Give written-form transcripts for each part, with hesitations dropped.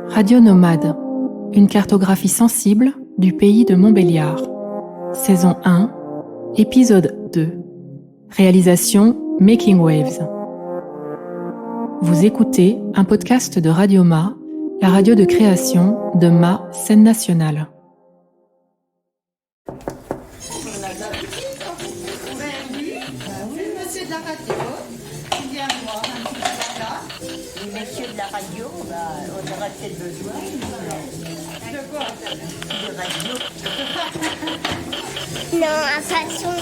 Radio Nomade, une cartographie sensible du pays de Montbéliard. Saison 1, épisode 2. Réalisation Making Waves. Vous écoutez un podcast de Radio Ma, la radio de création de Ma Scène Nationale. Monsieur de la radio, il vient voir un petit peu là. Les messieurs de la radio, on aura peut-être besoin De quoi? de radio. Non, un façon.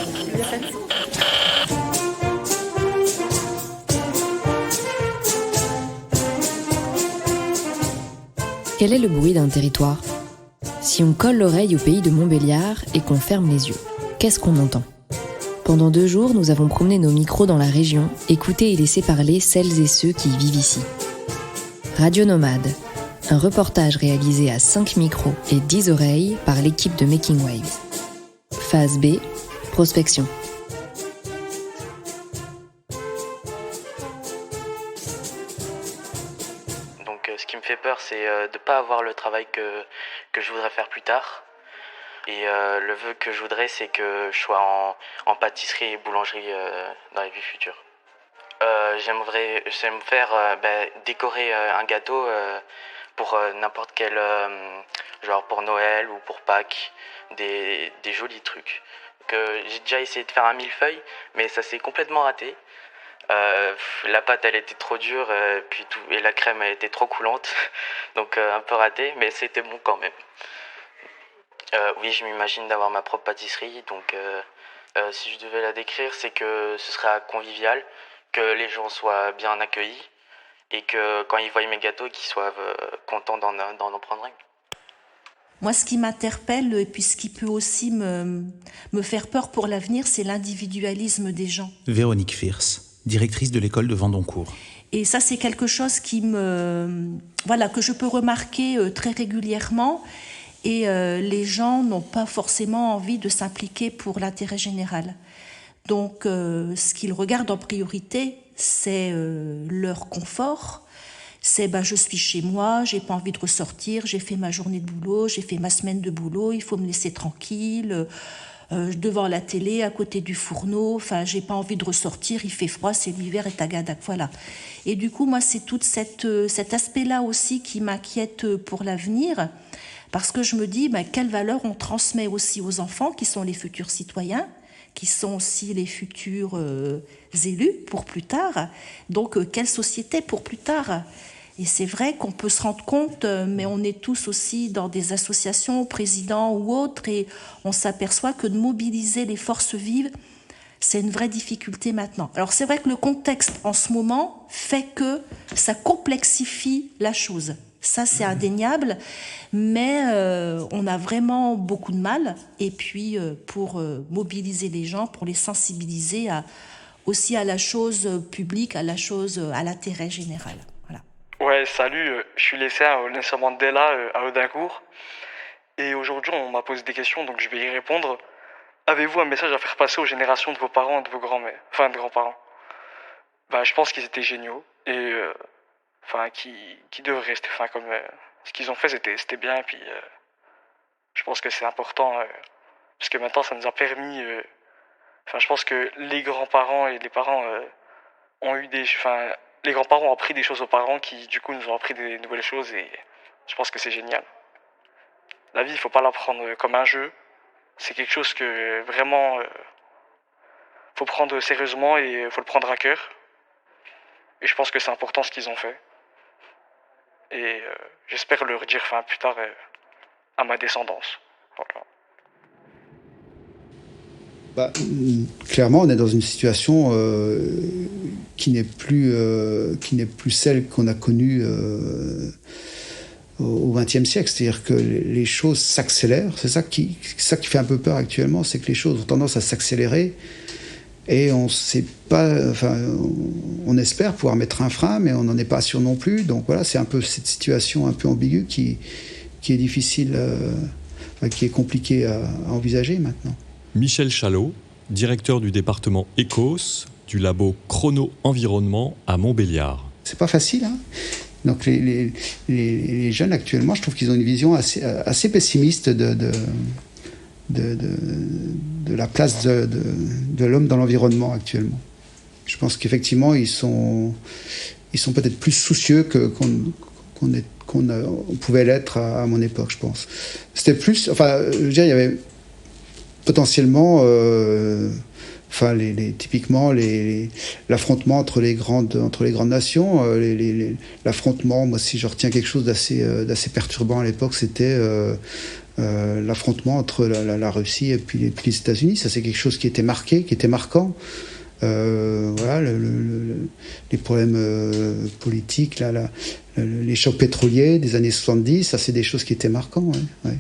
Quel est le bruit d'un territoire ? Si on colle l'oreille au pays de Montbéliard et qu'on ferme les yeux, qu'est-ce qu'on entend ? Pendant 2 jours, nous avons promené nos micros dans la région, écouté et laissé parler celles et ceux qui vivent ici. Radio Nomade, un reportage réalisé à 5 micros et 10 oreilles par l'équipe de Making Waves. Phase B, prospection. Donc ce qui me fait peur, c'est de ne pas avoir le travail que je voudrais faire plus tard. Et le vœu que je voudrais, c'est que je sois en pâtisserie et boulangerie dans les vies futures. J'aimerais faire décorer un gâteau pour n'importe quel, genre pour Noël ou pour Pâques, des jolis trucs. J'ai déjà essayé de faire un millefeuille, mais ça s'est complètement raté. La pâte elle était trop dure et la crème elle était trop coulante, donc un peu raté, mais c'était bon quand même. Oui, je m'imagine d'avoir ma propre pâtisserie, donc si je devais la décrire, c'est que ce sera convivial, que les gens soient bien accueillis et que quand ils voient mes gâteaux, qu'ils soient contents d'en prendre un. Moi, ce qui m'interpelle et puis ce qui peut aussi me faire peur pour l'avenir, c'est l'individualisme des gens. Véronique Fierce, directrice de l'école de Vendoncourt. Et ça, c'est quelque chose que je peux remarquer très régulièrement. Et les gens n'ont pas forcément envie de s'impliquer pour l'intérêt général. Donc, ce qu'ils regardent en priorité, c'est leur confort. C'est je suis chez moi, j'ai pas envie de ressortir, j'ai fait ma journée de boulot, j'ai fait ma semaine de boulot, il faut me laisser tranquille, devant la télé, à côté du fourneau, j'ai pas envie de ressortir, il fait froid, c'est l'hiver et tagadak, voilà. Et du coup, moi, c'est tout cet aspect-là aussi qui m'inquiète pour l'avenir, parce que je me dis, quelle valeur on transmet aussi aux enfants, qui sont les futurs citoyens, qui sont aussi les futurs élus pour plus tard. Donc, quelle société pour plus tard ? Et c'est vrai qu'on peut se rendre compte, mais on est tous aussi dans des associations, présidents ou autres, et on s'aperçoit que de mobiliser les forces vives, c'est une vraie difficulté maintenant. Alors c'est vrai que le contexte en ce moment fait que ça complexifie la chose. Ça, c'est indéniable, mais on a vraiment beaucoup de mal. Et puis, pour mobiliser les gens, pour les sensibiliser aussi à la chose publique, à l'intérêt général. Voilà. Ouais, salut, je suis lycéen au lycée Mandela à Audincourt. Et aujourd'hui, on m'a posé des questions, donc je vais y répondre. Avez-vous un message à faire passer aux générations de vos parents et de vos grands-mères, de grands-parents ? Je pense qu'ils étaient géniaux et... qui devraient rester, comme ce qu'ils ont fait c'était bien, et puis je pense que c'est important parce que maintenant ça nous a permis je pense que les grands-parents et les parents ont eu les grands-parents ont appris des choses aux parents qui du coup nous ont appris des nouvelles choses, et je pense que c'est génial. La vie, il faut pas la prendre comme un jeu, c'est quelque chose que vraiment faut prendre sérieusement et faut le prendre à cœur, et je pense que c'est important ce qu'ils ont fait. Et j'espère le redire plus tard à ma descendance. Voilà. Clairement, on est dans une situation qui n'est plus celle qu'on a connue au XXe siècle. C'est-à-dire que les choses s'accélèrent. C'est ça qui fait un peu peur actuellement, c'est que les choses ont tendance à s'accélérer. Et on sait pas, on espère pouvoir mettre un frein, mais on n'en est pas sûr non plus. Donc voilà, c'est un peu cette situation un peu ambiguë qui est difficile, qui est compliquée à envisager maintenant. Michel Chalot, directeur du département Écos du labo Chrono Environnement à Montbéliard. C'est pas facile, hein. Donc les jeunes actuellement, je trouve qu'ils ont une vision assez pessimiste de la place de l'homme dans l'environnement actuellement. Je pense qu'effectivement, ils sont peut-être plus soucieux qu'on pouvait l'être à mon époque, je pense. C'était plus... Enfin, je veux dire, il y avait potentiellement... typiquement, l'affrontement entre les grandes nations, l'affrontement, moi, si je retiens quelque chose d'assez perturbant à l'époque, c'était l'affrontement entre la Russie et puis les États-Unis. Ça, c'est quelque chose qui était marquant. Voilà, les problèmes politiques, les chocs pétroliers des années 70, ça, c'est des choses qui étaient marquants. Ouais.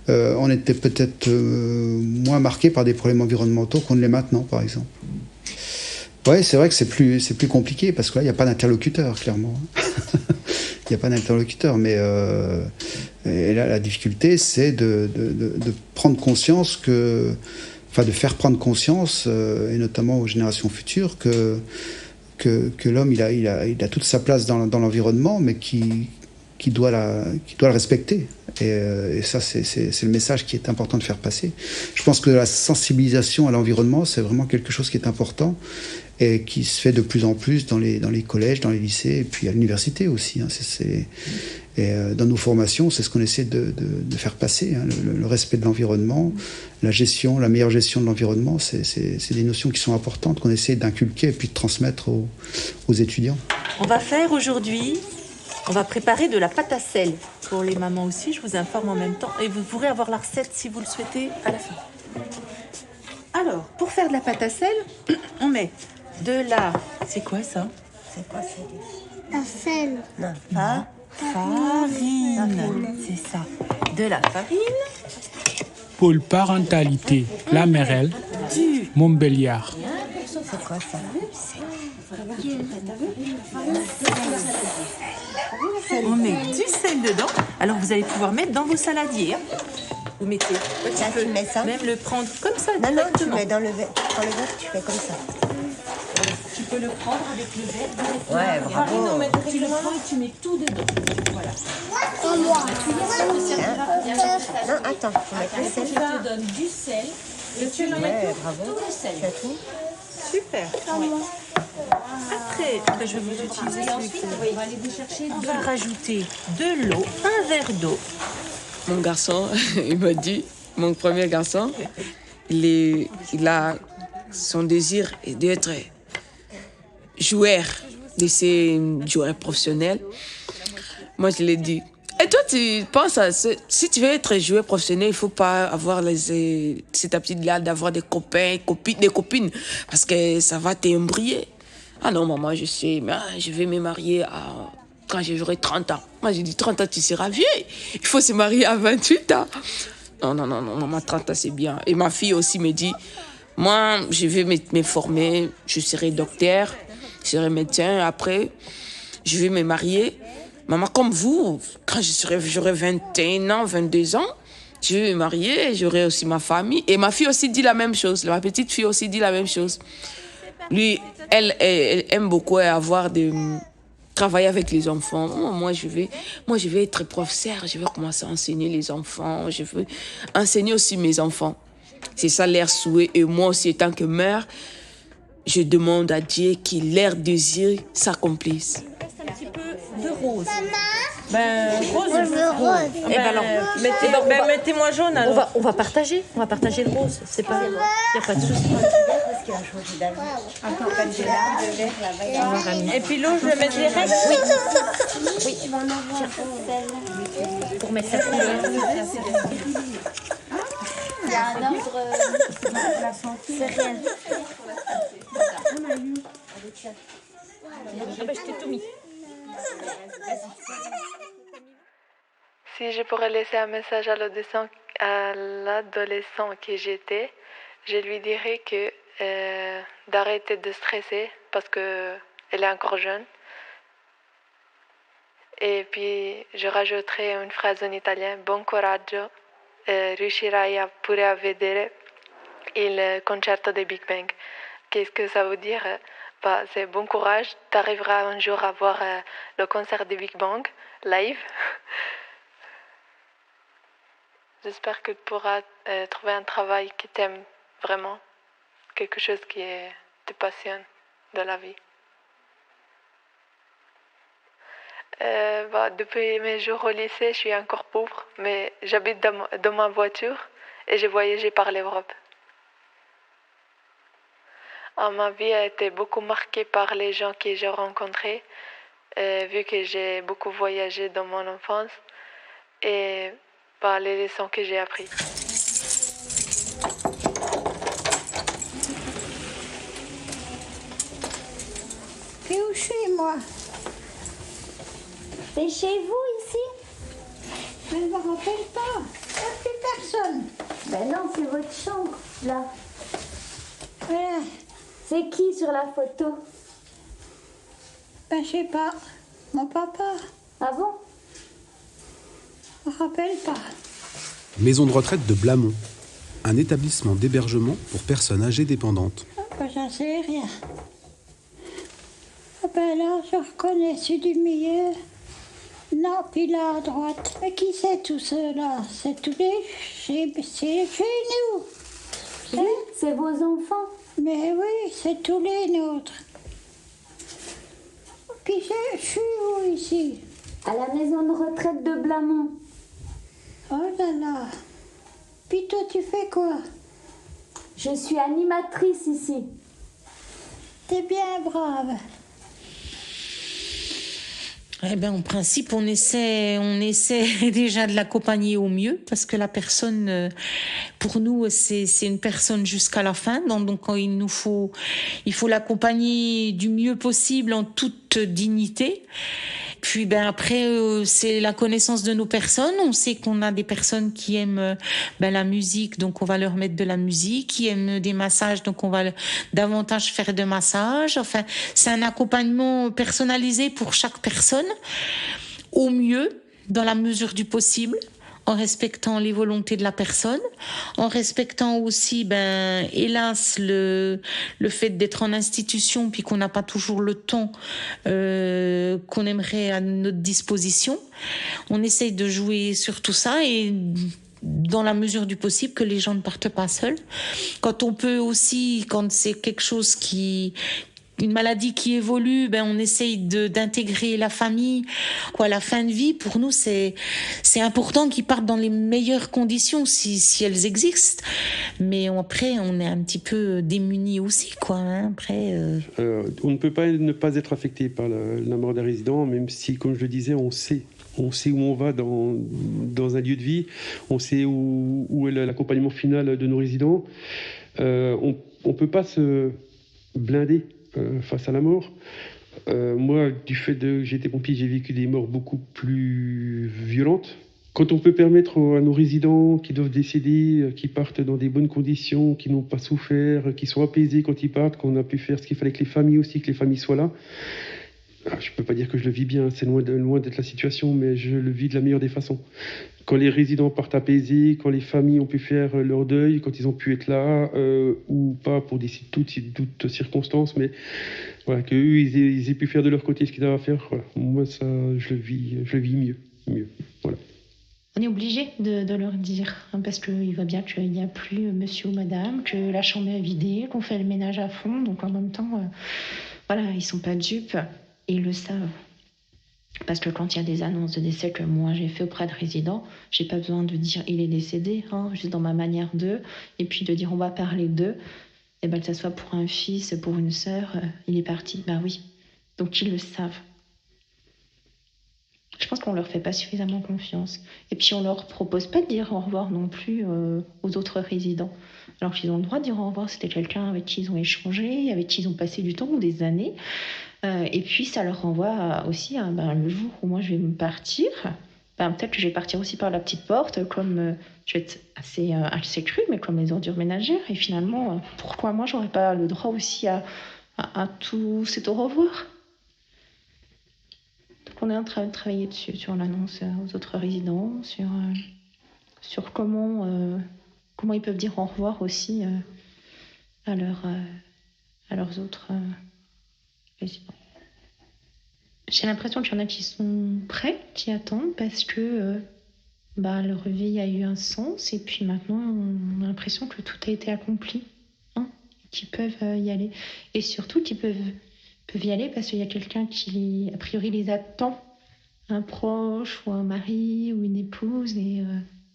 On était peut-être moins marqué par des problèmes environnementaux qu'on ne l'est maintenant, par exemple. Oui, c'est vrai que c'est plus compliqué, parce que là, il n'y a pas d'interlocuteur, clairement. Il n'y a pas d'interlocuteur, mais et là, la difficulté, c'est de prendre conscience de faire prendre conscience, et notamment aux générations futures, que l'homme, il a toute sa place dans l'environnement, mais qui doit le respecter. Et ça, c'est le message qui est important de faire passer. Je pense que la sensibilisation à l'environnement, c'est vraiment quelque chose qui est important et qui se fait de plus en plus dans les collèges, dans les lycées, et puis à l'université aussi. Et dans nos formations, c'est ce qu'on essaie de faire passer, le respect de l'environnement, la meilleure gestion de l'environnement, c'est des notions qui sont importantes, qu'on essaie d'inculquer et puis de transmettre aux étudiants. On va faire aujourd'hui... On va préparer de la pâte à sel pour les mamans aussi, je vous informe en même temps. Et vous pourrez avoir la recette si vous le souhaitez à la fin. Alors, pour faire de la pâte à sel, on met de la... C'est quoi ça? C'est quoi ça? La sel. Non, Farine. C'est ça. De la farine. Pour parentalité, la Merelle, Montbéliard. C'est quoi ça? On met du sel dedans. Alors vous allez pouvoir mettre dans vos saladiers. Vous mettez. Tu mets ça? Même le prendre comme ça. Non, tu mets dans le verre. Tu prends le verre, tu fais comme ça. Tu peux le prendre avec le verre. Ouais, bravo. Tu le prends et tu mets tout dedans. Voilà. Non, attends, faut mettre le sel. Je te donne du sel et tu le mets bravo. tout le sel. Tu as tout? Super. Après, je vais vous utiliser celui-ci. On va aller vous chercher. On va rajouter de l'eau, un verre d'eau. Mon garçon, il m'a dit, mon premier garçon, il a son désir d'être joueur, de ces joueurs professionnels. Moi, je lui ai dit, et toi, tu penses, si tu veux être joueur professionnel, il ne faut pas avoir cette habitude-là d'avoir des copains, des copines, parce que ça va t'embryer. Ah non, maman, je sais, mais je vais me marier quand j'aurai 30 ans. Moi, j'ai dit, 30 ans, tu seras vieux. Il faut se marier à 28 ans. Non, maman, 30 ans, c'est bien. Et ma fille aussi me dit, moi, je vais me former, je serai docteur, je serai médecin. Après, je vais me marier. Maman, comme vous, quand j'aurai 21 ans, 22 ans, je vais me marier, j'aurai aussi ma famille. Et ma fille aussi dit la même chose. Ma petite fille aussi dit la même chose. Lui, elle aime beaucoup travailler avec les enfants. Moi, je vais être professeur. Je vais commencer à enseigner les enfants. Je veux enseigner aussi mes enfants. C'est ça leur souhait. Et moi aussi, en tant que mère, je demande à Dieu que leur désir s'accomplisse. Un petit peu de rose. Rose. Je veux rose. Alors, mettez-moi jaune. Alors. On va partager le rose. C'est pas, il n'y a pas de souci. Et puis l'eau, je vais mettre les règles. Oui. Pour mettre sa couleur. Il y a un ordre. C'est rien. Je t'ai tout mis. Si je pourrais laisser un message à l'adolescent que j'étais, je lui dirais que d'arrêter de stresser parce que elle est encore jeune. Et puis je rajouterai une phrase en italien: Buon coraggio, riuscirai a pure a vedere il concerto dei Big Bang. Qu'est-ce que ça veut dire? c'est bon courage. Tu arriveras un jour à voir le concert de Big Bang live. J'espère que tu pourras trouver un travail qui t'aime vraiment, quelque chose qui te passionne de la vie. Depuis mes jours au lycée, je suis encore pauvre, mais j'habite dans ma voiture et j'ai voyagé par l'Europe. Ma vie a été beaucoup marquée par les gens que j'ai rencontrés, vu que j'ai beaucoup voyagé dans mon enfance et par les leçons que j'ai apprises. T'es où chez moi? T'es chez vous ici? Je ne me rappelle pas. Il n'y a plus personne. Ben non, c'est votre chambre, là. Voilà. C'est qui sur la photo? Ben, je sais pas. Mon papa. Ah bon? Je me rappelle pas. Maison de retraite de Blamont, un établissement d'hébergement pour personnes âgées dépendantes. Ben, j'en sais rien. Ah ben là, je reconnais celui du milieu. Non, puis là, à droite. Mais qui c'est tout cela? C'est tous les... C'est chez nous. Oui, c'est vos enfants. Mais oui, c'est tous les nôtres. Puis je suis où ici? À la maison de retraite de Blamont. Oh là là. Puis toi, tu fais quoi? Je suis animatrice ici. T'es bien brave. Eh ben, en principe, on essaie déjà de l'accompagner au mieux, parce que la personne, pour nous, c'est une personne jusqu'à la fin. Donc, il faut l'accompagner du mieux possible en toute dignité. Puis après, c'est la connaissance de nos personnes. On sait qu'on a des personnes qui aiment la musique, donc on va leur mettre de la musique, qui aiment des massages, donc on va davantage faire de massages. Enfin, c'est un accompagnement personnalisé pour chaque personne, au mieux, dans la mesure du possible, en respectant les volontés de la personne, en respectant aussi, hélas, le fait d'être en institution, puis qu'on n'a pas toujours le temps qu'on aimerait à notre disposition. On essaye de jouer sur tout ça et dans la mesure du possible que les gens ne partent pas seuls. Quand on peut aussi, quand c'est quelque chose une maladie qui évolue, on essaye d'intégrer la famille. La fin de vie, pour nous, c'est important qu'ils partent dans les meilleures conditions, si elles existent. Mais après, on est un petit peu démunis aussi, Après, on ne peut pas ne pas être affecté par la mort d'un résident, même si, comme je le disais, on sait où on va dans un lieu de vie, on sait où est l'accompagnement final de nos résidents. On ne peut pas se blinder face à la mort. Moi, du fait que j'ai été pompier, j'ai vécu des morts beaucoup plus violentes. Quand on peut permettre à nos résidents qui doivent décéder, qui partent dans des bonnes conditions, qui n'ont pas souffert, qui sont apaisés quand ils partent, qu'on a pu faire ce qu'il fallait que les familles aussi, que les familles soient là. Je ne peux pas dire que je le vis bien, c'est loin d'être la situation, mais je le vis de la meilleure des façons. Quand les résidents partent apaisés, quand les familles ont pu faire leur deuil, quand ils ont pu être là, ou pas pour toutes circonstances, mais voilà, qu'eux, ils aient pu faire de leur côté ce qu'ils avaient à faire. Voilà. Moi, ça, je le vis mieux. Voilà. On est obligé de leur dire, parce qu'il va bien qu'il n'y a plus monsieur ou madame, que la chambre est vidée, qu'on fait le ménage à fond, donc en même temps, ils ne sont pas dupes. Ils le savent. Parce que quand il y a des annonces de décès que moi j'ai fait auprès de résidents, j'ai pas besoin de dire il est décédé, juste dans ma manière d'eux, et puis de dire on va parler d'eux, et que ça soit pour un fils, pour une sœur, il est parti, oui. Donc ils le savent. Je pense qu'on leur fait pas suffisamment confiance. Et puis on leur propose pas de dire au revoir non plus aux autres résidents. Alors qu'ils ont le droit de dire au revoir, c'était quelqu'un avec qui ils ont échangé, avec qui ils ont passé du temps ou des années. Et puis ça leur renvoie aussi à le jour où moi je vais me partir, peut-être que je vais partir aussi par la petite porte, comme je vais être assez crue, mais comme les ordures ménagères. Et finalement, pourquoi moi j'aurais pas le droit aussi à tout cet au revoir? Donc on est en train de travailler dessus, sur l'annonce aux autres résidents, sur comment ils peuvent dire au revoir aussi à leurs autres Je sais pas. J'ai l'impression qu'il y en a qui sont prêts, qui attendent parce que leur vie a eu un sens et puis maintenant on a l'impression que tout a été accompli, qu'ils peuvent y aller. Et surtout qu'ils peuvent y aller parce qu'il y a quelqu'un qui, a priori, les attend, un proche ou un mari ou une épouse, et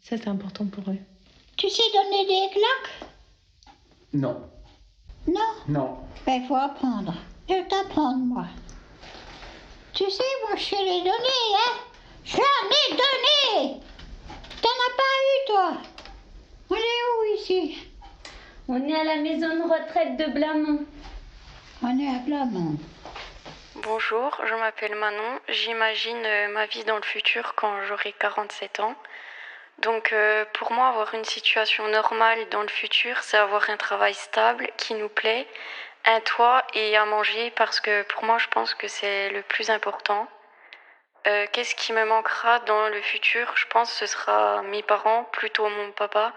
ça c'est important pour eux. Tu sais donner des claques? Non. Non? Non. Ben, il faut apprendre. Je vais t'apprendre, moi. Tu sais, moi, je sais les donner, hein? Je l'en ai donné! T'en as pas eu, toi? On est où, ici? On est à la maison de retraite de Blamont. On est à Blamont. Bonjour, je m'appelle Manon. J'imagine ma vie dans le futur quand j'aurai 47 ans. Donc pour moi, avoir une situation normale dans le futur, c'est avoir un travail stable qui nous plaît, un toit et à manger, parce que pour moi, je pense que c'est le plus important. Qu'est-ce qui me manquera dans le futur? Je pense que ce sera mes parents, plutôt mon papa,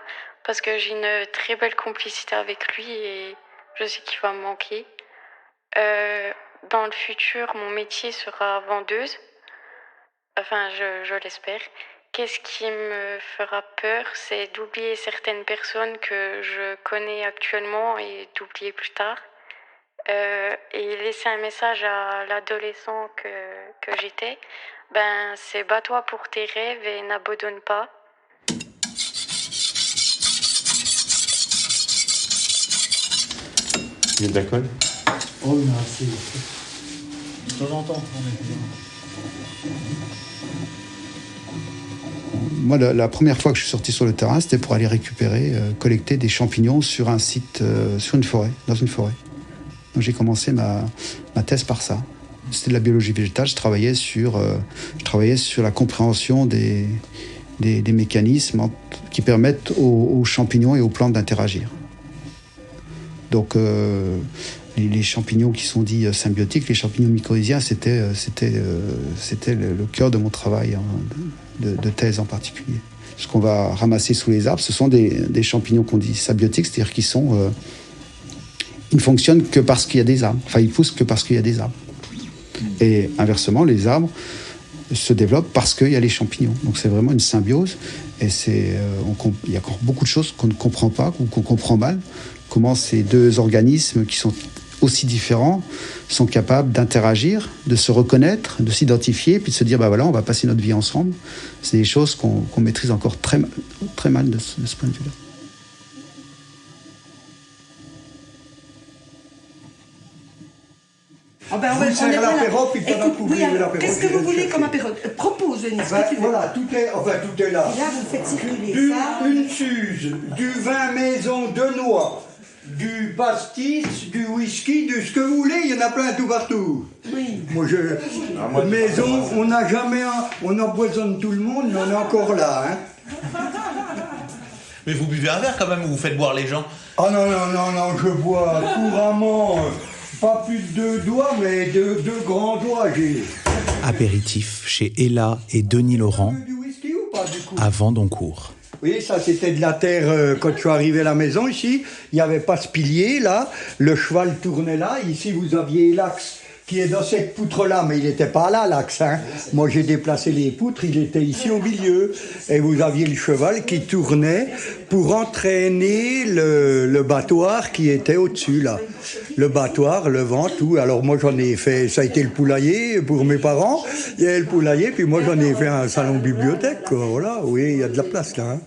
parce que j'ai une très belle complicité avec lui et je sais qu'il va me manquer. Dans le futur, mon métier sera vendeuse. Enfin, je l'espère. Qu'est-ce qui me fera peur, c'est d'oublier certaines personnes que je connais actuellement et d'oublier plus tard. Et laisser un message à l'adolescent que j'étais. C'est bats-toi pour tes rêves et n'abandonne pas. Il y a de la colle? Oh, merci. De temps en temps, Moi, la première fois que je suis sorti sur le terrain, c'était pour aller récupérer, collecter des champignons sur un site, dans une forêt. Donc j'ai commencé ma thèse par ça. C'était de la biologie végétale. Je travaillais sur la compréhension des mécanismes qui permettent aux champignons et aux plantes d'interagir. Donc les champignons qui sont dits symbiotiques, les champignons mycorhiziens, c'était le cœur de mon travail de thèse en particulier. Ce qu'on va ramasser sous les arbres, ce sont des champignons qu'on dit symbiotiques, c'est-à-dire qu'ils ne fonctionnent que parce qu'il y a des arbres. Enfin, ils poussent que parce qu'il y a des arbres. Et inversement, les arbres se développent parce qu'il y a les champignons. Donc c'est vraiment une symbiose. Et il y a encore beaucoup de choses qu'on ne comprend pas ou qu'on comprend mal. Comment ces deux organismes qui sont aussi différents sont capables d'interagir, de se reconnaître, de s'identifier, puis de se dire, voilà, on va passer notre vie ensemble. C'est des choses qu'on maîtrise encore très mal de ce point de vue-là. On est l'apéro, puis pendant que vous buvez l'apéro... Qu'est-ce que vous voulez comme apéro? Propose, Denis, ce que tu veux. Voilà, tout est là. Et là, vous faites circuler ça. Une suze, du vin maison de noix, du pastis, du whisky, de ce que vous voulez, il y en a plein tout partout. Oui. Moi, maison, on n'a jamais... On empoisonne tout le monde, mais on est encore là, hein. Mais vous buvez un verre quand même, ou vous faites boire les gens? Ah non, je bois couramment... Pas plus de 2 doigts, mais deux grands doigts, j'ai. Apéritif chez Ella et Denis Laurent, à Vendoncourt. Oui, ça c'était de la terre. Quand je suis arrivé à la maison ici, il n'y avait pas ce pilier là, le cheval tournait là, ici vous aviez l'axe qui est dans cette poutre-là, mais il n'était pas là, l'axe. Hein. Moi, j'ai déplacé les poutres, il était ici au milieu. Et vous aviez le cheval qui tournait pour entraîner le battoir qui était au-dessus, là. Le battoir, le vent, tout. Alors moi, j'en ai fait... Ça a été le poulailler pour mes parents. Il y avait le poulailler, puis moi, j'en ai fait un salon-bibliothèque, quoi. Voilà, oui, il y a de la place, là. Hein.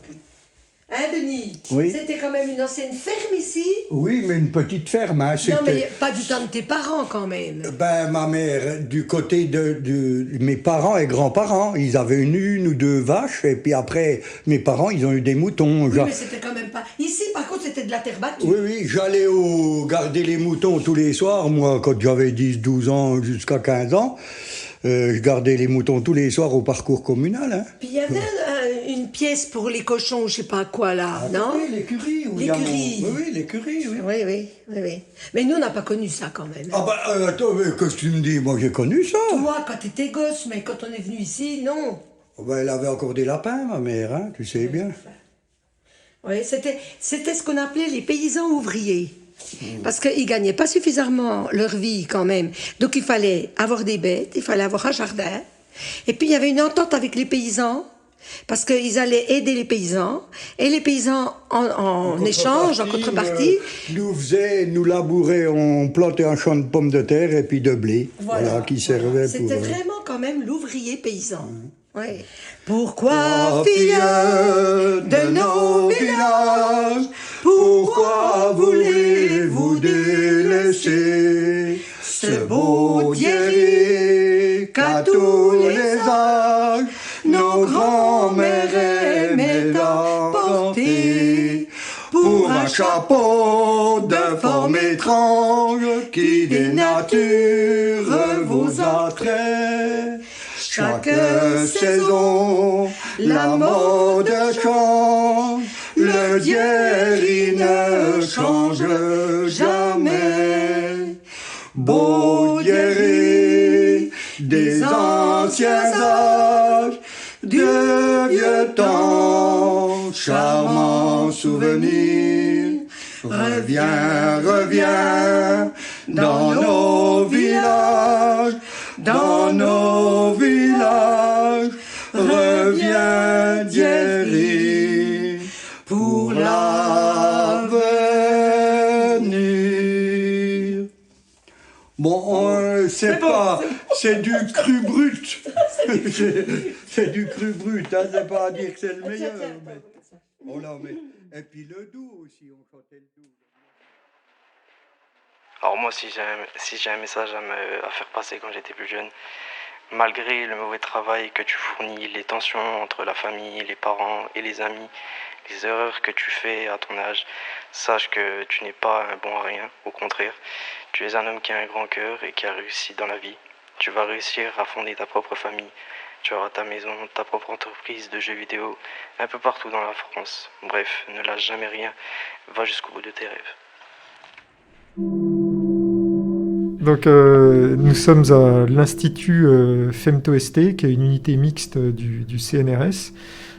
Hein, Denis? Oui. C'était quand même une ancienne ferme ici? Oui, mais une petite ferme. Hein, non, mais pas du temps de tes parents, quand même. Ma mère, du côté de mes parents et grands-parents, ils avaient une ou 2 vaches, et puis après, mes parents, ils ont eu des moutons. Oui, mais c'était quand même pas... Ici, par contre, c'était de la terre battue. Oui, j'allais garder les moutons tous les soirs, moi, quand j'avais 10, 12 ans, jusqu'à 15 ans. Je gardais les moutons tous les soirs au parcours communal. Hein. Puis il y avait une pièce pour les cochons, je sais pas quoi là, non? Oui, l'écurie. L'écurie. Oui, l'écurie, oui. Oui. Mais nous, on n'a pas connu ça quand même. Ah attends, qu'est-ce que tu me dis? Moi, j'ai connu ça. Toi, quand t'étais gosse, mais quand on est venu ici, non. Elle avait encore des lapins, ma mère, hein, tu sais bien. Oui, c'était ce qu'on appelait les paysans ouvriers. Parce qu'ils ne gagnaient pas suffisamment leur vie quand même. Donc il fallait avoir des bêtes, il fallait avoir un jardin. Et puis il y avait une entente avec les paysans, parce qu'ils allaient aider les paysans. Et les paysans, en échange, en contrepartie... nous labouraient, on plantait un champ de pommes de terre et puis de blé, voilà qui servait pour... C'était vraiment quand même l'ouvrier paysan. Ouais. Pourquoi, filles de nos villages, pourquoi voulez-vous délaisser ce beau Diery qu'à tous les âges nos grands-mères aimaient porter, pour un chapeau de forme étrange qui dénature vos attraits. Chaque saison, la mode change, le Diery ne change jamais. Beau Diery des anciens âges, de vieux temps, charmant souvenir, reviens, reviens dans nos villages. Dans nos villages, reviens Diery pour l'avenir. Bon, c'est du cru brut. C'est du cru brut, hein, c'est pas à dire que c'est le meilleur. Mais... Oh là, mais... Et puis le doux aussi, on chantait le doux. Alors moi, si j'ai un message à faire passer quand j'étais plus jeune, malgré le mauvais travail que tu fournis, les tensions entre la famille, les parents et les amis, les erreurs que tu fais à ton âge, sache que tu n'es pas un bon à rien, au contraire. Tu es un homme qui a un grand cœur et qui a réussi dans la vie. Tu vas réussir à fonder ta propre famille. Tu auras ta maison, ta propre entreprise de jeux vidéo, un peu partout dans la France. Bref, ne lâche jamais rien, va jusqu'au bout de tes rêves. Donc nous sommes à l'Institut FemtoST, qui est une unité mixte du CNRS,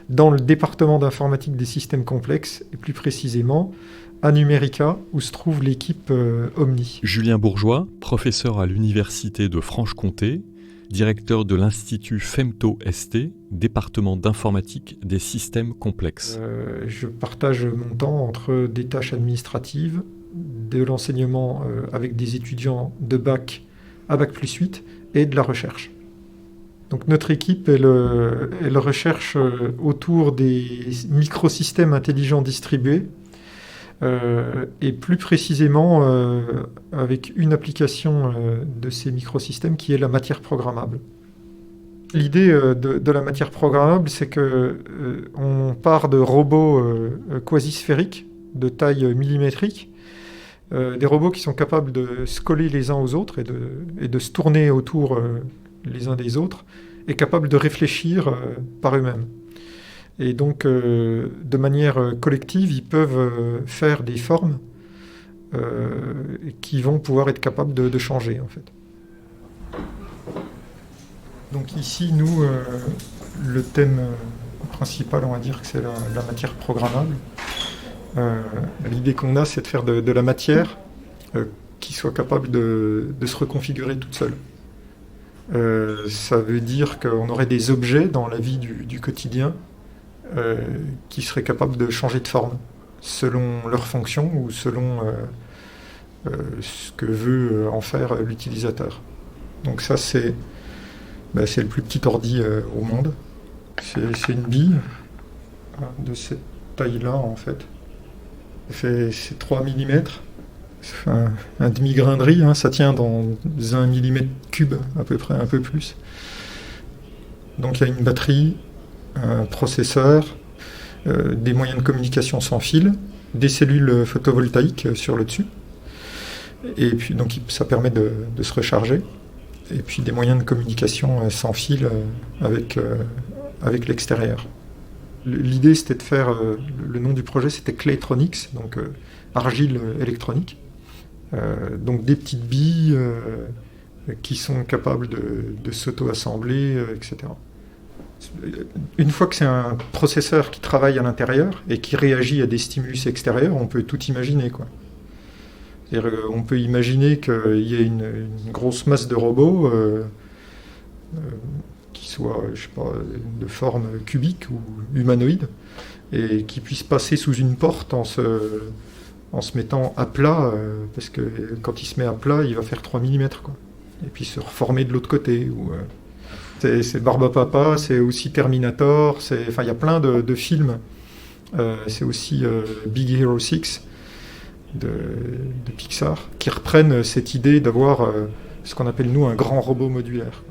dans le département d'informatique des systèmes complexes, et plus précisément à Numérica, où se trouve l'équipe Omni. Julien Bourgeois, professeur à l'Université de Franche-Comté, directeur de l'Institut FemtoST, département d'informatique des systèmes complexes. Je partage mon temps entre des tâches administratives, de l'enseignement avec des étudiants de bac à bac plus 8 et de la recherche. Donc notre équipe, elle recherche autour des microsystèmes intelligents distribués et plus précisément avec une application de ces microsystèmes qui est la matière programmable. L'idée de la matière programmable, c'est qu'on part de robots quasi-sphériques de taille millimétrique, des robots qui sont capables de se coller les uns aux autres et de se tourner autour les uns des autres, et capables de réfléchir par eux-mêmes. Et donc, de manière collective, ils peuvent faire des formes qui vont pouvoir être capables de changer, en fait. Donc ici, nous, le thème principal, on va dire que c'est la matière programmable. L'idée qu'on a, c'est de faire de la matière qui soit capable de se reconfigurer toute seule. Ça veut dire qu'on aurait des objets dans la vie du quotidien qui seraient capables de changer de forme selon leur fonction ou selon ce que veut en faire l'utilisateur. Donc ça, c'est le plus petit ordi au monde. C'est une bille de cette taille-là, en fait. C'est 3 mm, un demi-grain de riz, hein, ça tient dans 1 mm3 à peu près, un peu plus. Donc il y a une batterie, un processeur, des moyens de communication sans fil, des cellules photovoltaïques sur le dessus, et puis donc ça permet de se recharger, et puis des moyens de communication sans fil avec l'extérieur. L'idée, c'était de faire, le nom du projet, c'était Claytronics, donc argile électronique. Donc des petites billes qui sont capables de s'auto-assembler, etc. Une fois que c'est un processeur qui travaille à l'intérieur et qui réagit à des stimulus extérieurs, on peut tout imaginer, quoi. On peut imaginer qu'il y ait une grosse masse de robots qui soient, je sais pas, de forme cubique ou humanoïde, et qui puissent passer sous une porte en se mettant à plat, parce que quand il se met à plat, il va faire 3 mm, quoi. Et puis se reformer de l'autre côté. C'est Barbapapa, c'est aussi Terminator, il y a plein de films. C'est aussi Big Hero 6 de Pixar, qui reprennent cette idée d'avoir ce qu'on appelle nous un grand robot modulaire.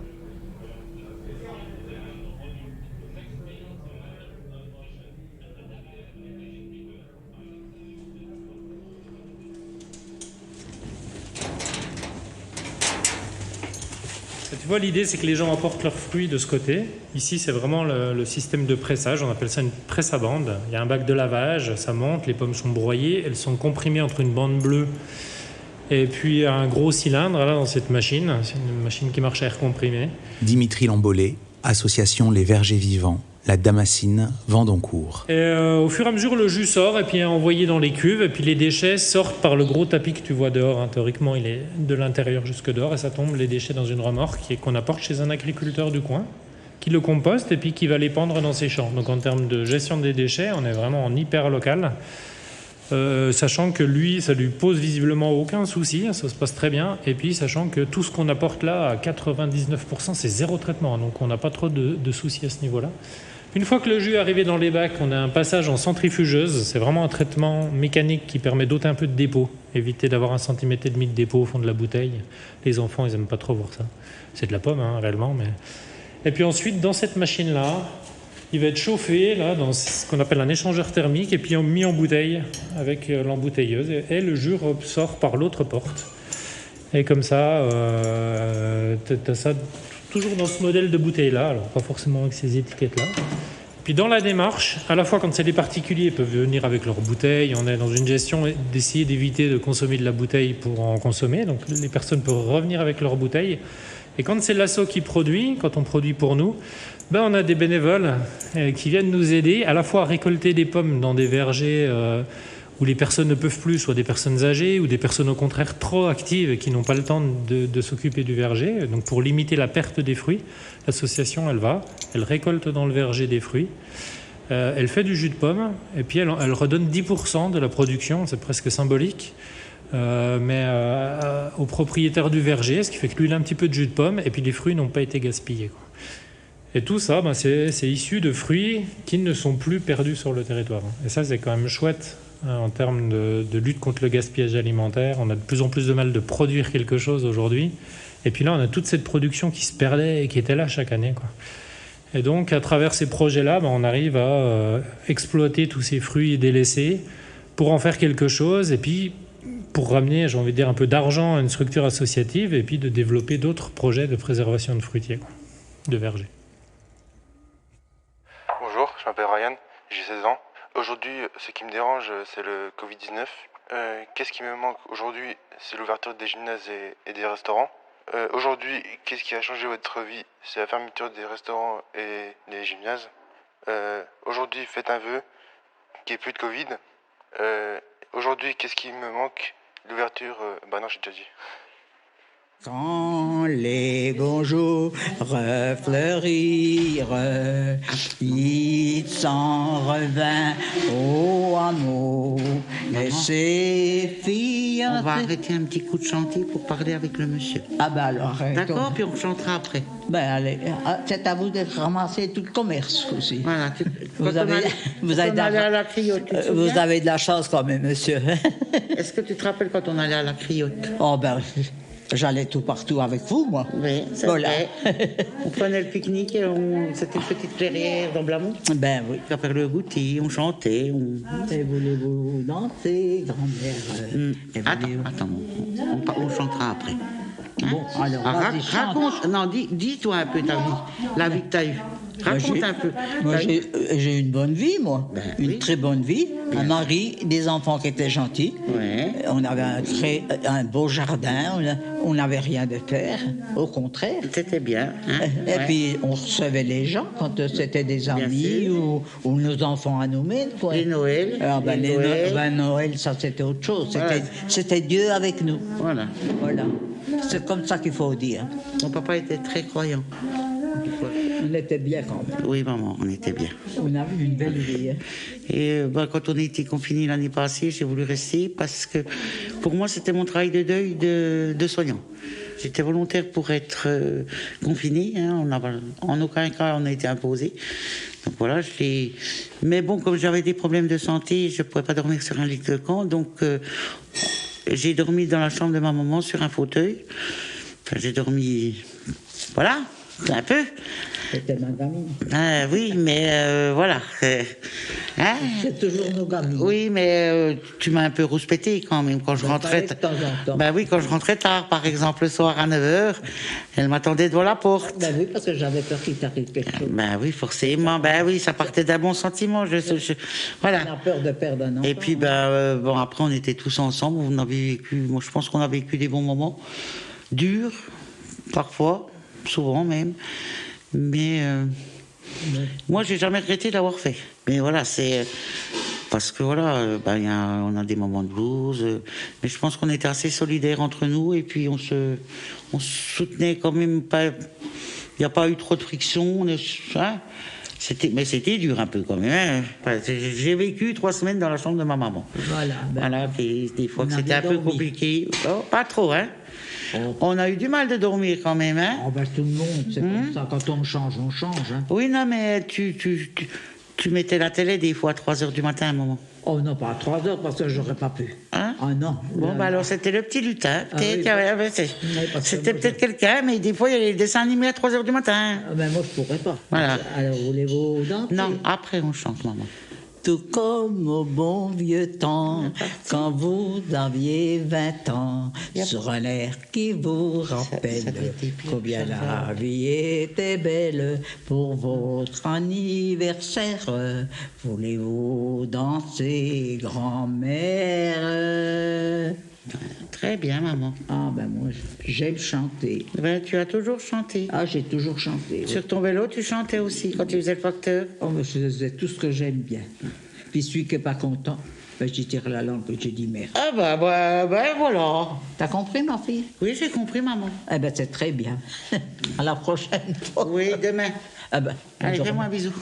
Tu vois, l'idée, c'est que les gens apportent leurs fruits de ce côté. Ici, c'est vraiment le système de pressage. On appelle ça une presse à bande. Il y a un bac de lavage, ça monte, les pommes sont broyées, elles sont comprimées entre une bande bleue et puis un gros cylindre là dans cette machine. C'est une machine qui marche à air comprimé. Dimitri Lambollet, association Les Vergers Vivants, la Damascine, Vendoncourt. Et au fur et à mesure, le jus sort et puis est envoyé dans les cuves. Et puis les déchets sortent par le gros tapis que tu vois dehors. Hein. Théoriquement, il est de l'intérieur jusque dehors. Et ça tombe, les déchets, dans une remorque qu'on apporte chez un agriculteur du coin, qui le composte et puis qui va les pendre dans ses champs. Donc en termes de gestion des déchets, on est vraiment en hyper local. Sachant que lui, ça lui pose visiblement aucun souci, ça se passe très bien. Et puis sachant que tout ce qu'on apporte là, à 99%, c'est zéro traitement. Donc on n'a pas trop de soucis à ce niveau-là. Une fois que le jus est arrivé dans les bacs, on a un passage en centrifugeuse. C'est vraiment un traitement mécanique qui permet d'ôter un peu de dépôt. Éviter d'avoir 1,5 cm de dépôt au fond de la bouteille. Les enfants, ils n'aiment pas trop voir ça. C'est de la pomme, hein, réellement. Mais... Et puis ensuite, dans cette machine-là, il va être chauffé là, dans ce qu'on appelle un échangeur thermique et puis mis en bouteille avec l'embouteilleuse. Et le jus sort par l'autre porte. Et comme ça, tu as ça toujours dans ce modèle de bouteille-là. Alors, pas forcément avec ces étiquettes-là. Puis dans la démarche, à la fois quand c'est des particuliers, ils peuvent venir avec leur bouteille. On est dans une gestion d'essayer d'éviter de consommer de la bouteille pour en consommer. Donc les personnes peuvent revenir avec leur bouteille. Et quand c'est l'asso qui produit, quand on produit pour nous, on a des bénévoles qui viennent nous aider à la fois à récolter des pommes dans des vergers où les personnes ne peuvent plus, soit des personnes âgées ou des personnes au contraire trop actives et qui n'ont pas le temps de s'occuper du verger. Donc pour limiter la perte des fruits, l'association elle récolte dans le verger des fruits, elle fait du jus de pomme et puis elle redonne 10% de la production, c'est presque symbolique. Au propriétaire du verger, ce qui fait que lui il a un petit peu de jus de pomme et puis les fruits n'ont pas été gaspillés, quoi. Et tout ça, c'est issu de fruits qui ne sont plus perdus sur le territoire. Et ça, c'est quand même chouette en termes de lutte contre le gaspillage alimentaire. On a de plus en plus de mal de produire quelque chose aujourd'hui. Et puis là, on a toute cette production qui se perdait et qui était là chaque année, quoi. Et donc, à travers ces projets-là, on arrive à exploiter tous ces fruits délaissés pour en faire quelque chose et puis pour ramener, j'ai envie de dire, un peu d'argent à une structure associative et puis de développer d'autres projets de préservation de fruitiers, quoi, de vergers. Bonjour, je m'appelle Ryan, j'ai 16 ans. Aujourd'hui, ce qui me dérange, c'est le Covid-19. Qu'est-ce qui me manque aujourd'hui? C'est l'ouverture des gymnases et des restaurants. Aujourd'hui, qu'est-ce qui a changé votre vie? C'est la fermeture des restaurants et des gymnases. Aujourd'hui, faites un vœu qu'il n'y ait plus de Covid. Aujourd'hui, qu'est-ce qui me manque? L'ouverture, non, j'ai déjà dit. Quand les beaux jours refleurirent, il s'en revint au hameau. Et ses filles... On va arrêter un petit coup de chantier pour parler avec le monsieur. Ah ben alors... D'accord, puis on chantera après. Ben allez, c'est à vous d'être ramassé tout le commerce aussi. Voilà. Vous avez de la chance quand même, monsieur. Est-ce que tu te rappelles quand on allait à la criotte? Oh ben... J'allais tout partout avec vous, moi. Oui, c'est vrai. On prenait le pique-nique, c'était une petite clairière dans Blamont. Ben oui. Après le goûter, on chantait. Et voulez-vous danser, grand-mère? Attends, on chantera après. Bon, alors, raconte, non, dis-toi un peu ta vie, la vie que tu as eue. Raconte un peu. Moi, j'ai une bonne vie, moi. Une très bonne vie. Un mari, des enfants qui étaient gentils. On avait un beau jardin. On n'avait rien de faire. Au contraire. C'était bien. Hein? Et puis, on recevait les gens quand c'était des amis ou nos enfants à nous-mêmes. Et Noël. Noël, ça, c'était autre chose. C'était Dieu avec nous. Voilà. C'est comme ça qu'il faut dire. Mon papa était très croyant. On était bien quand même. Oui, maman, on était bien. On a eu une belle vie. Hein. Et quand on a été confinés l'année passée, j'ai voulu rester parce que pour moi, c'était mon travail de deuil de soignant. J'étais volontaire pour être confinée. Hein. En aucun cas, on a été imposé. Donc voilà, mais bon, comme j'avais des problèmes de santé, je ne pouvais pas dormir sur un lit de camp. Donc j'ai dormi dans la chambre de ma maman sur un fauteuil. Enfin, j'ai dormi... Voilà, un peu. C'était ma gamine. Ah, oui, mais voilà. Hein? C'est toujours nos gamines. Oui, mais tu m'as un peu rouspété quand même quand je rentrais. De temps en temps. Ben oui, quand je rentrais tard, par exemple, le soir à 9h, elle m'attendait devant la porte. Ben oui, parce que j'avais peur qu'il t'arrive quelque chose. Ben oui, forcément. Ben oui, ça partait d'un bon sentiment. Voilà. On a peur de perdre un enfant. Et puis, bon, après, on était tous ensemble. On avait vécu, moi, je pense qu'on a vécu des bons moments. Durs, parfois, souvent même. Mais moi, j'ai jamais regretté de l'avoir fait. Mais voilà, c'est parce que voilà, on a des moments de blues. Mais je pense qu'on était assez solidaires entre nous et puis on se soutenait quand même pas. Il n'y a pas eu trop de friction. Hein, mais c'était dur un peu quand même. Hein. J'ai vécu 3 semaines dans la chambre de ma maman. Voilà. Des fois que c'était un peu compliqué. Oh, pas trop, hein. On a eu du mal de dormir quand même, hein. Tout le monde, c'est comme ça. Quand on change, on change. Hein. Oui, non, mais tu mettais la télé des fois à 3h du matin à un moment. Oh non, pas à 3h parce que j'aurais pas pu. Hein? Ah non. Bon, alors c'était le petit lutin. C'était peut-être quelqu'un, mais des fois il y a les dessins animés à 3h du matin. Moi je pourrais pas. Voilà. Alors voulez-vous danser? Non, après on chante, maman. Tout comme au bon vieux temps, quand vous aviez 20 ans, sur un air qui vous rappelle combien la vie était belle. Pour votre anniversaire, voulez-vous danser, grand-mère? Très bien, maman. Ah moi j'aime chanter. Tu as toujours chanté. Ah, j'ai toujours chanté. Sur ton vélo, tu chantais aussi quand tu faisais le facteur. Oh, mais je faisais tout ce que j'aime bien. Puis celui qui n'est pas content, j'y tire la langue et je dis merde. Ah voilà. T'as compris, ma fille? Oui, j'ai compris, maman. C'est très bien. À la prochaine fois. Oui, demain. Allez, fais-moi un bisou.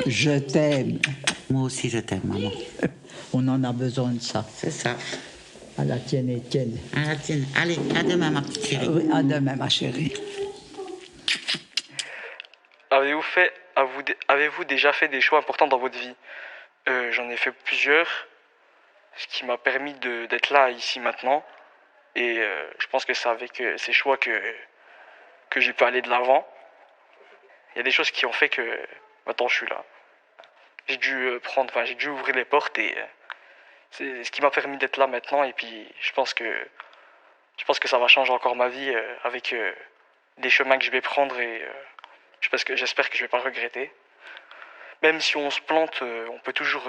Je t'aime. Moi aussi, je t'aime, maman. On en a besoin de ça. C'est ça. À la tienne, Étienne. À la tienne. Allez, à demain, ma petite chérie. Oui, à demain, ma chérie. Avez-vous déjà fait des choix importants dans votre vie? J'en ai fait plusieurs, ce qui m'a permis d'être là, ici, maintenant. Et je pense que c'est avec ces choix que j'ai pu aller de l'avant. Il y a des choses qui ont fait que maintenant je suis là. J'ai dû ouvrir les portes et c'est ce qui m'a permis d'être là maintenant. Et puis je pense que ça va changer encore ma vie avec des chemins que je vais prendre et j'espère que je vais pas regretter. Même si on se plante, on peut toujours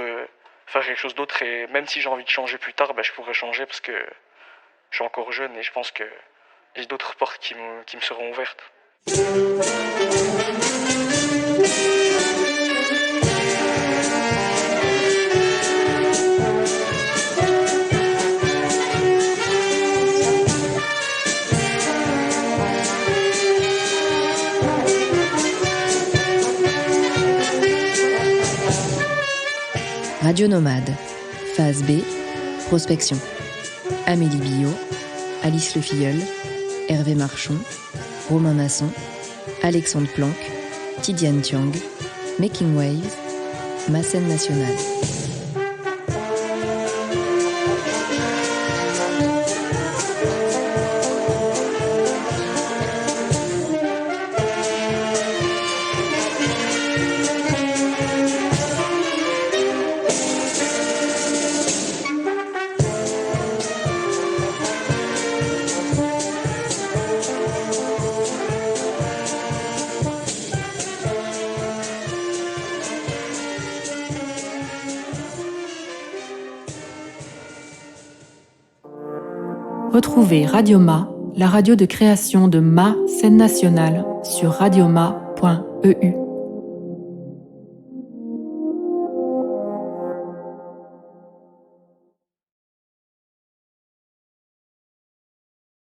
faire quelque chose d'autre et même si j'ai envie de changer plus tard, je pourrais changer parce que je suis encore jeune et je pense que j'ai d'autres portes qui me seront ouvertes. Radio Nomade, phase B, prospection. Amélie Billot, Alice Le Filleul, Hervé Marchon, Romain Masson, Alexandre Planck, Tidiane Thiang, Making Waves, Ma scène nationale. Retrouvez Radioma, la radio de création de Ma Scène Nationale, sur radioma.eu.